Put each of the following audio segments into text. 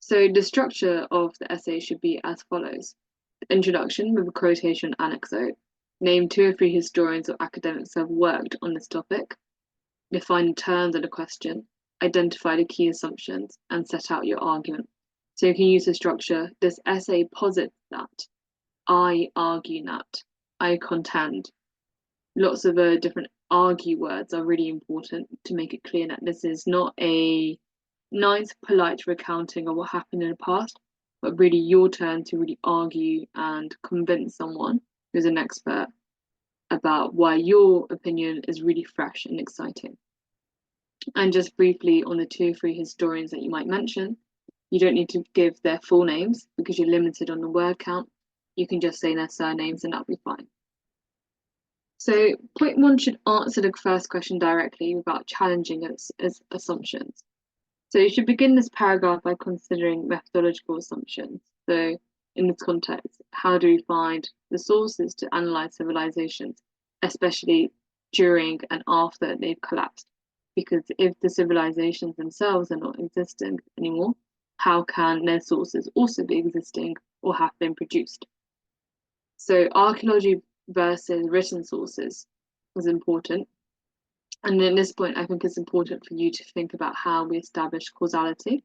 So the structure of the essay should be as follows. The introduction with a quotation anecdote. Name 2 or 3 historians or academics who have worked on this topic. Define the terms of the question. Identify the key assumptions and set out your argument. So you can use the structure. This essay posits that. I argue that. I contend. Lots of different argue words are really important to make it clear that this is not a nice, polite recounting of what happened in the past, but really your turn to really argue and convince someone who's an expert about why your opinion is really fresh and exciting. And just briefly on the 2 or 3 historians that you might mention, you don't need to give their full names because you're limited on the word count. You can just say their surnames and that'll be fine. So point 1 should answer the first question directly without challenging its assumptions. So you should begin this paragraph by considering methodological assumptions. So in this context, how do we find the sources to analyze civilizations, especially during and after they've collapsed? Because if the civilizations themselves are not existing anymore, how can their sources also be existing or have been produced? So archaeology versus written sources is important. And at this point, I think it's important for you to think about how we establish causality.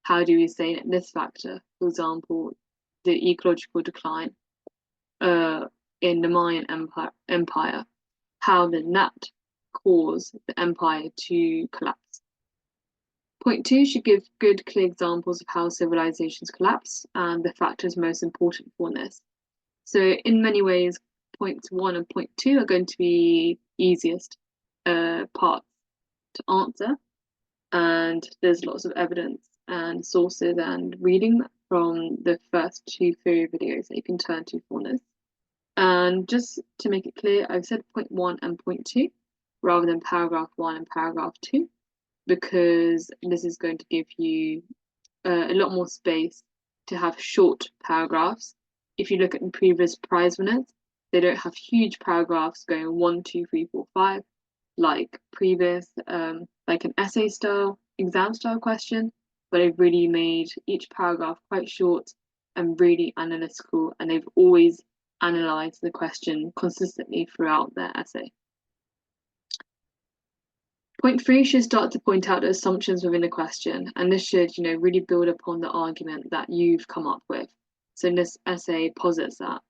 How do we say that this factor, for example, the ecological decline in the Mayan Empire, how did that cause the empire to collapse? Point 2 should give good, clear examples of how civilizations collapse and the factors most important for this. So in many ways, points 1 and point 2 are going to be easiest parts to answer, and there's lots of evidence and sources and reading from the first 2 theory videos that you can turn to for this. And just to make it clear, I've said point 1 and point 2 rather than paragraph 1 and paragraph 2 because this is going to give you a lot more space to have short paragraphs. If you look at the previous prize winners, they don't have huge paragraphs going 1, 2, 3, 4, 5 like previous, like an essay style, exam style question, but they've really made each paragraph quite short and really analytical, and they've always analysed the question consistently throughout their essay. Point 3 should start to point out the assumptions within the question, and this should, really build upon the argument that you've come up with. So this essay posits that.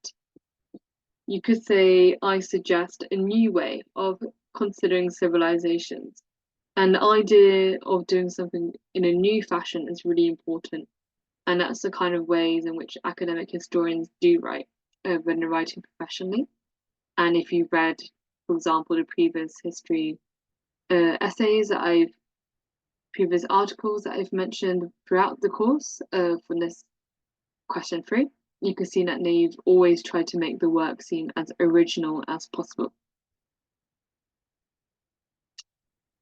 You could say, I suggest a new way of considering civilizations. And the idea of doing something in a new fashion is really important. And that's the kind of ways in which academic historians do write when they're writing professionally. And if you've read, for example, the previous history previous articles that I've mentioned throughout the course from this question 3, you can see that they've always tried to make the work seem as original as possible.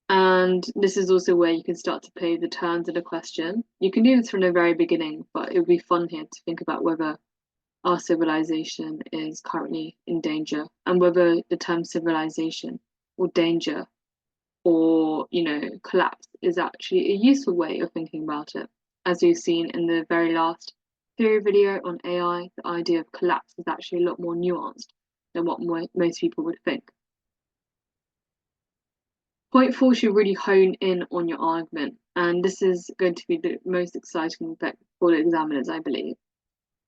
And this is also where you can start to play the terms of the question. You can do this from the very beginning, but it would be fun here to think about whether our civilization is currently in danger and whether the term civilization or danger or, collapse is actually a useful way of thinking about it. As we've seen in the very last theory video on AI, the idea of collapse is actually a lot more nuanced than what most people would think. Point 4 should really hone in on your argument, and this is going to be the most exciting bit for the examiners, I believe,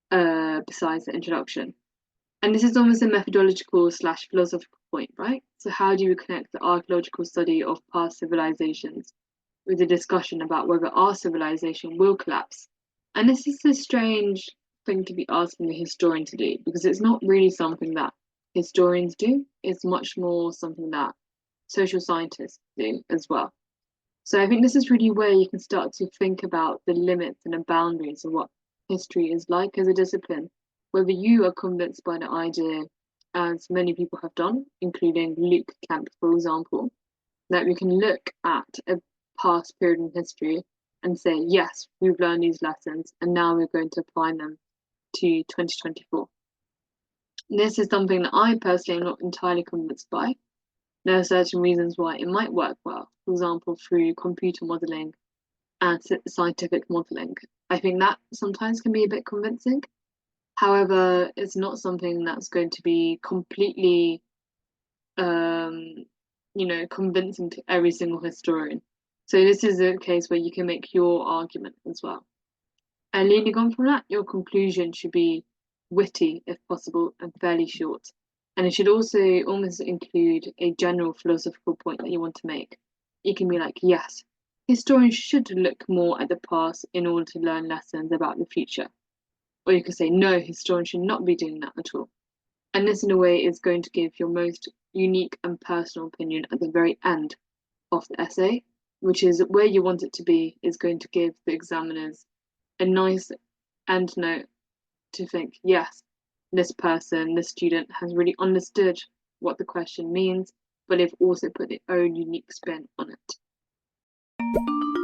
besides the introduction. And this is almost a methodological / philosophical point, right? So how do you connect the archaeological study of past civilizations with a discussion about whether our civilization will collapse? And this is a strange thing to be asking a historian to do, because it's not really something that historians do. It's much more something that social scientists do as well. So I think this is really where you can start to think about the limits and the boundaries of what history is like as a discipline, whether you are convinced by the idea, as many people have done, including Luke Kemp, for example, that we can look at a past period in history and say, yes, we've learned these lessons and now we're going to apply them to 2024. This is something that I personally am not entirely convinced by. There are certain reasons why it might work well, for example, through computer modeling and scientific modelling. I think that sometimes can be a bit convincing. However, it's not something that's going to be completely, um, convincing to every single historian. So this is a case where you can make your argument as well. And leading on from that, your conclusion should be witty if possible and fairly short. And it should also almost include a general philosophical point that you want to make. You can be like, yes, historians should look more at the past in order to learn lessons about the future. Or you could say, no, historians should not be doing that at all. And this, in a way, is going to give your most unique and personal opinion at the very end of the essay, which is where you want it to be, is going to give the examiners a nice end note to think, yes, this person, this student has really understood what the question means, but they've also put their own unique spin on it.